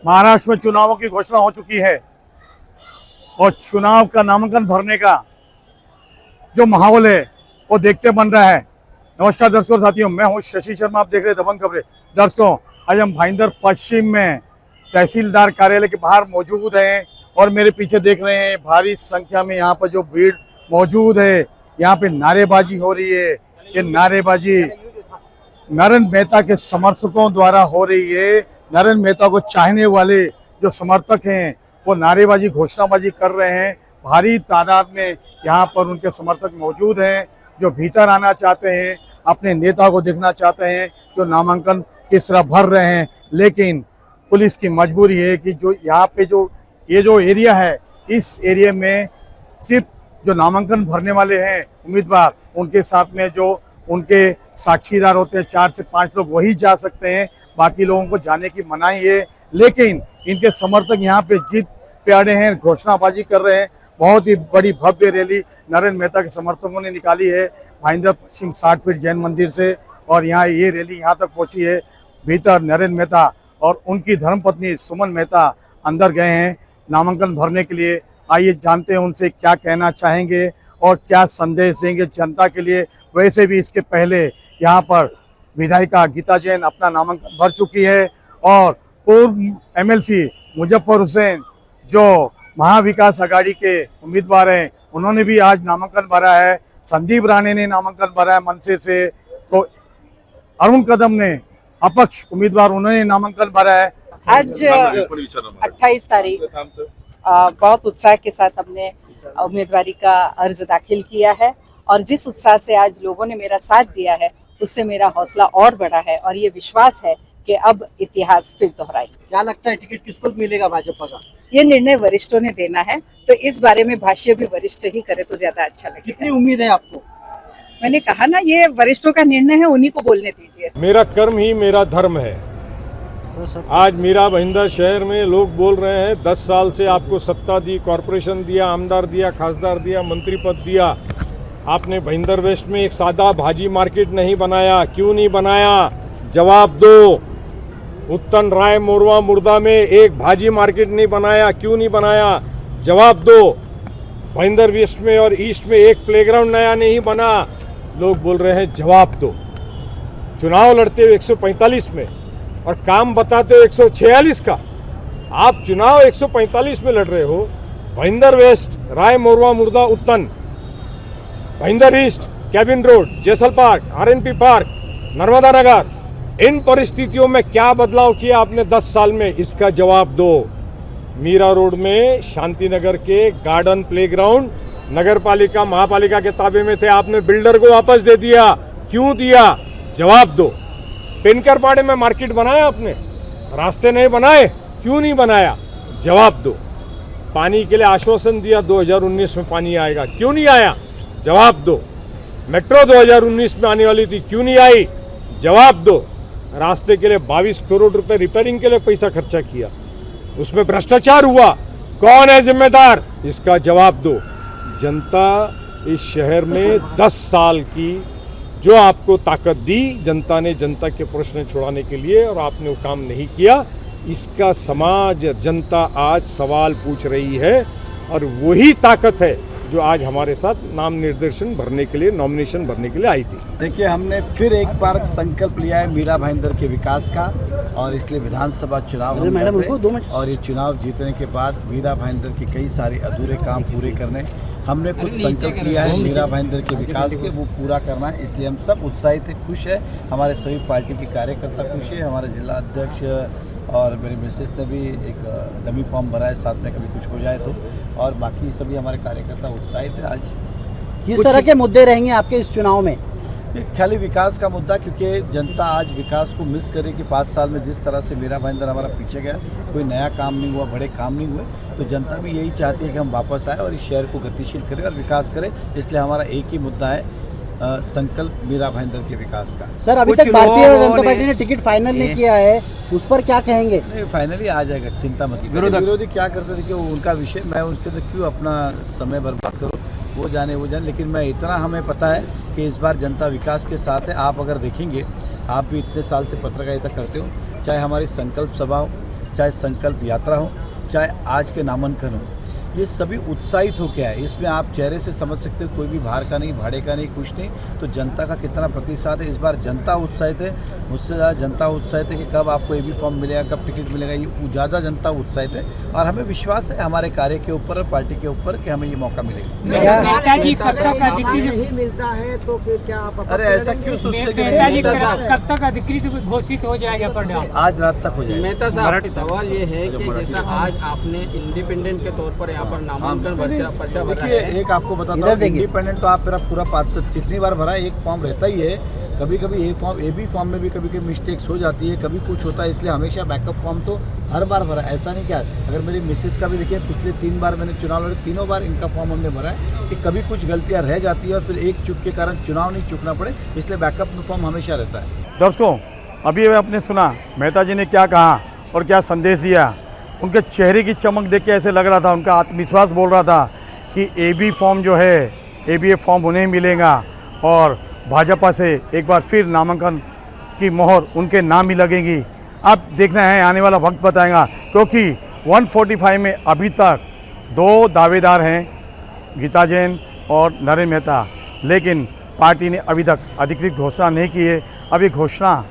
महाराष्ट्र में चुनावों की घोषणा हो चुकी है और चुनाव का नामांकन भरने का जो माहौल है वो देखते बन रहा है। नमस्कार दर्शकों और साथियों, मैं हूं शशि शर्मा, आप देख रहे हैं दबंग खबरें। दर्शकों, आज हम भाईंदर पश्चिम में तहसीलदार कार्यालय के बाहर मौजूद हैं और मेरे पीछे देख रहे हैं भारी संख्या में यहाँ पर जो भीड़ मौजूद है। यहाँ पे नारेबाजी हो रही है। ये नारेबाजी नरेंद्र मेहता के समर्थकों द्वारा हो रही है। नरेंद्र मेहता को चाहने वाले जो समर्थक हैं वो नारेबाजी, घोषणाबाजी कर रहे हैं। भारी तादाद में यहाँ पर उनके समर्थक मौजूद हैं जो भीतर आना चाहते हैं, अपने नेता को देखना चाहते हैं जो नामांकन किस तरह भर रहे हैं। लेकिन पुलिस की मजबूरी है कि जो यहाँ पे ये जो एरिया है, इस एरिया में सिर्फ जो नामांकन भरने वाले हैं उम्मीदवार, उनके साथ में जो उनके साक्षीदार होते हैं 4 से 5 लोग, वही जा सकते हैं। बाकी लोगों को जाने की मनाही है। लेकिन इनके समर्थक यहाँ पे जीत पे अड़े हैं, घोषणाबाजी कर रहे हैं। बहुत ही बड़ी भव्य रैली नरेंद्र मेहता के समर्थकों ने निकाली है भाईंदर पश्चिम 60 फीट जैन मंदिर से और यहाँ ये रैली यहाँ तक पहुँची है। भीतर नरेंद्र मेहता और उनकी धर्मपत्नी सुमन मेहता अंदर गए हैं नामांकन भरने के लिए। आइए जानते हैं उनसे क्या कहना चाहेंगे और क्या संदेश देंगे जनता के लिए। वैसे भी इसके पहले यहाँ पर विधायिका गीता जैन अपना नामांकन भर चुकी है और पूर्व एमएलसी मुजफ्फर हुसैन जो महाविकास आघाड़ी के उम्मीदवार हैं, उन्होंने भी आज नामांकन भरा है। संदीप राणे ने नामांकन भरा है मनसे से, तो अरुण कदम ने अपक्ष उम्मीदवार, उन्होंने नामांकन भरा है। आज 28 तारीख बहुत उत्साह के साथ हमने उम्मीदवारी का अर्ज दाखिल किया है और जिस उत्साह से आज लोगों ने मेरा साथ दिया है उससे मेरा हौसला और बढ़ा है और ये विश्वास है कि अब इतिहास फिर दोहराए। क्या लगता है टिकट किसको मिलेगा भाजपा का? ये निर्णय वरिष्ठों ने देना है, तो इस बारे में भाष्य भी वरिष्ठ ही करे तो ज्यादा अच्छा लगेगा। कितनी उम्मीद है आपको? मैंने कहा ना, ये वरिष्ठों का निर्णय है, उन्हीं को बोलने दीजिए। मेरा कर्म ही मेरा धर्म है। आज मीरा भाईंदर शहर में लोग बोल रहे हैं 10 साल से आपको सत्ता दी, कॉरपोरेशन दिया, आमदार दिया, खासदार दिया, मंत्री पद दिया, आपने भाईंदर वेस्ट में एक सादा भाजी मार्केट नहीं बनाया। क्यों नहीं बनाया? जवाब दो। उत्तन राय मोरवा मुर्दा में एक भाजी मार्केट नहीं बनाया। क्यों नहीं बनाया? जवाब दो। भाईंदर वेस्ट में और ईस्ट में एक प्लेग्राउंड नया नहीं बना। लोग बोल रहे हैं जवाब दो। चुनाव लड़ते हुए 145 में और काम बताते हो 146 का। आप चुनाव 145 में लड़ रहे हो। Bhayandar waste, Rai Morva Murdha Uttan, Bhayandar east, cabin road, Jaisal park, RNP park, Narmada Nagar, इन परिस्थितियों में क्या बदलाव किया आपने 10 साल में? इसका जवाब दो। मीरा रोड में शांति नगर के गार्डन प्लेग्राउंड नगर पालिका महापालिका के ताबे में थे, आपने बिल्डर को वापस दे दिया। क्यों दिया? जवाब दो। पेनकरपाड़े में मार्केट बनाया आपने? रास्ते नहीं बनाए। क्यों नहीं बनाया? जवाब दो। पानी के लिए आश्वासन दिया 2019 में पानी आएगा। क्यों नहीं आया? जवाब दो। मेट्रो 2019 में आने वाली थी, क्यों नहीं आई? जवाब दो। रास्ते के लिए 22 करोड़ रुपए रिपेयरिंग के लिए पैसा खर्चा किया, उसमें भ्रष्टाचार हुआ। कौन है जिम्मेदार? इसका जवाब दो। जनता इस शहर में 10 साल की जो आपको ताकत दी, जनता ने जनता के प्रश्न छुड़ाने के लिए, और आपने वो काम नहीं किया। इसका समाज, जनता आज सवाल पूछ रही है और वही ताकत है जो आज हमारे साथ नाम निर्देशन भरने के लिए, नॉमिनेशन भरने के लिए आई थी। देखिए, हमने फिर एक बार संकल्प लिया है मीरा भाईंदर के विकास का और इसलिए विधानसभा चुनाव हम लड़ रहे हैं और ये चुनाव जीतने के बाद मीरा भाईंदर के कई सारे अधूरे काम पूरे करने हमने कुछ संकल्प लिया है मीरा भाईंदर के विकास के, वो पूरा करना है। इसलिए हम सब उत्साहित हैं, खुश है। हमारे सभी पार्टी के कार्यकर्ता खुश है। हमारे जिला अध्यक्ष और मेरी मिसेस ने भी एक डमी फॉर्म भरा है, साथ में कभी कुछ हो जाए तो, और बाकी सभी हमारे कार्यकर्ता उत्साहित है। आज किस तरह के मुद्दे रहेंगे आपके इस चुनाव में? खाली विकास का मुद्दा, क्योंकि जनता आज विकास को मिस करे कि 5 साल में जिस तरह से मीरा भाईंदर हमारा पीछे गया, कोई नया काम नहीं हुआ, बड़े काम नहीं हुए, तो जनता भी यही चाहती है कि हम वापस आए और इस शहर को गतिशील करें और विकास करें। इसलिए हमारा एक ही मुद्दा है, संकल्प मीरा भाईंदर के विकास का। सर, अभी तक भारतीय जनता पार्टी ने टिकट फाइनल नहीं किया है, उस पर क्या कहेंगे? नहीं, फाइनली आ जाएगा, चिंता मत कीजिए। विरोधी क्या करते थे कि वो उनका विषय, मैं उनके तो क्यों अपना समय बर्बाद करूँ, वो जाने। लेकिन मैं इतना हमें पता है कि इस बार जनता विकास के साथ है। आप अगर देखेंगे, आप भी इतने साल से पत्रकारिता करते हो, चाहे हमारी संकल्प सभा हो, चाहे संकल्प यात्रा हो, चाहे आज के नामांकन हो, ये सभी उत्साहित हो के आए। इसमें आप चेहरे से समझ सकते हो कोई भी बाहर का नहीं, भाड़े का नहीं, कुछ नहीं। तो जनता का कितना प्रतिसाद है। इस बार जनता उत्साहित है, मुझसे ज़्यादा जनता उत्साहित है कि कब आपको AB फॉर्म मिलेगा, कब टिकट मिलेगा। ये ज़्यादा जनता उत्साहित है और हमें विश्वास है हमारे कार्य के ऊपर और पार्टी के ऊपर कि हमें ये मौका मिलेगा। नेताजी कब तक अधिकृत नहीं मिलता है तो फिर क्या आप अरे ऐसा क्यों सोचते कि नहीं नेताजी मिलता साहब? कब तक अधिकृत घोषित हो जाएगा परिणाम? आज रात तक हो जाएगा। मेहता साहब, सवाल ये है कि जैसा आज आपने इंडिपेंडेंट के तौर पर यहाँ पर नामांकन पर्चा भरा देखिए, है। एक आपको बताता हूँ, इंडिपेंडेंट तो आप मेरा पूरा 5 जितनी बार भरा है, एक फॉर्म रहता ही है। कभी कभी एक फॉर्म AB फॉर्म में भी कभी कभी मिस्टेक्स हो जाती है, कभी कुछ होता है, इसलिए हमेशा बैकअप फॉर्म तो हर बार भरा। ऐसा नहीं क्या, अगर मेरी मिसेस का भी देखिए, पिछले 3 बार मैंने चुनाव लड़े, तीनों बार इनका फॉर्म हमने भरा है कि कभी कुछ गलतियाँ रह जाती है और फिर एक चूक के कारण चुनाव नहीं चूकना पड़े, इसलिए बैकअप में फॉर्म हमेशा रहता है। दोस्तों, अभी आपने सुना मेहता जी ने क्या कहा और क्या संदेश दिया। उनके चेहरे की चमक देख के ऐसे लग रहा था, उनका आत्मविश्वास बोल रहा था कि AB फॉर्म जो है, ABA फॉर्म उन्हें मिलेगा और भाजपा से एक बार फिर नामांकन की मोहर उनके नाम ही लगेगी। अब देखना है, आने वाला वक्त बताएगा, क्योंकि 145 में अभी तक 2 दावेदार हैं, गीता जैन और नरेंद्र मेहता, लेकिन पार्टी ने अभी तक अधिकृत घोषणा नहीं की है। अभी घोषणा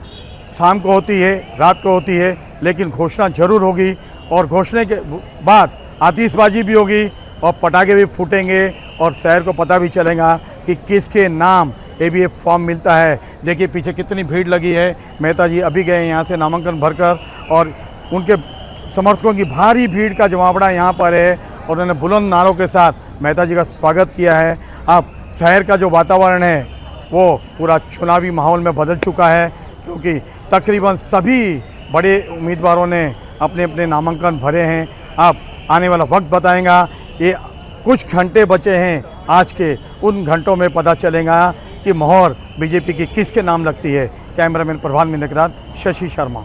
शाम को होती है, रात को होती है, लेकिन घोषणा जरूर होगी और घोषणा के बाद आतिशबाजी भी होगी और पटाखे भी फूटेंगे और शहर को पता भी चलेगा कि किसके नाम ABA फॉर्म मिलता है। देखिए पीछे कितनी भीड़ लगी है। मेहता जी अभी गए यहाँ से नामांकन भरकर और उनके समर्थकों की भारी भीड़ का जमावड़ा यहाँ पर है और उन्होंने बुलंद नारों के साथ मेहता जी का स्वागत किया है। अब शहर का जो वातावरण है वो पूरा चुनावी माहौल में बदल चुका है, क्योंकि तकरीबन सभी बड़े उम्मीदवारों ने अपने अपने नामांकन भरे हैं। अब आने वाला वक्त बताएगा। ये कुछ घंटे बचे हैं आज के, उन घंटों में पता चलेगा कि मोहर BJP की किसके नाम लगती है। कैमरामैन प्रभान मिंद के साथ शशि शर्मा।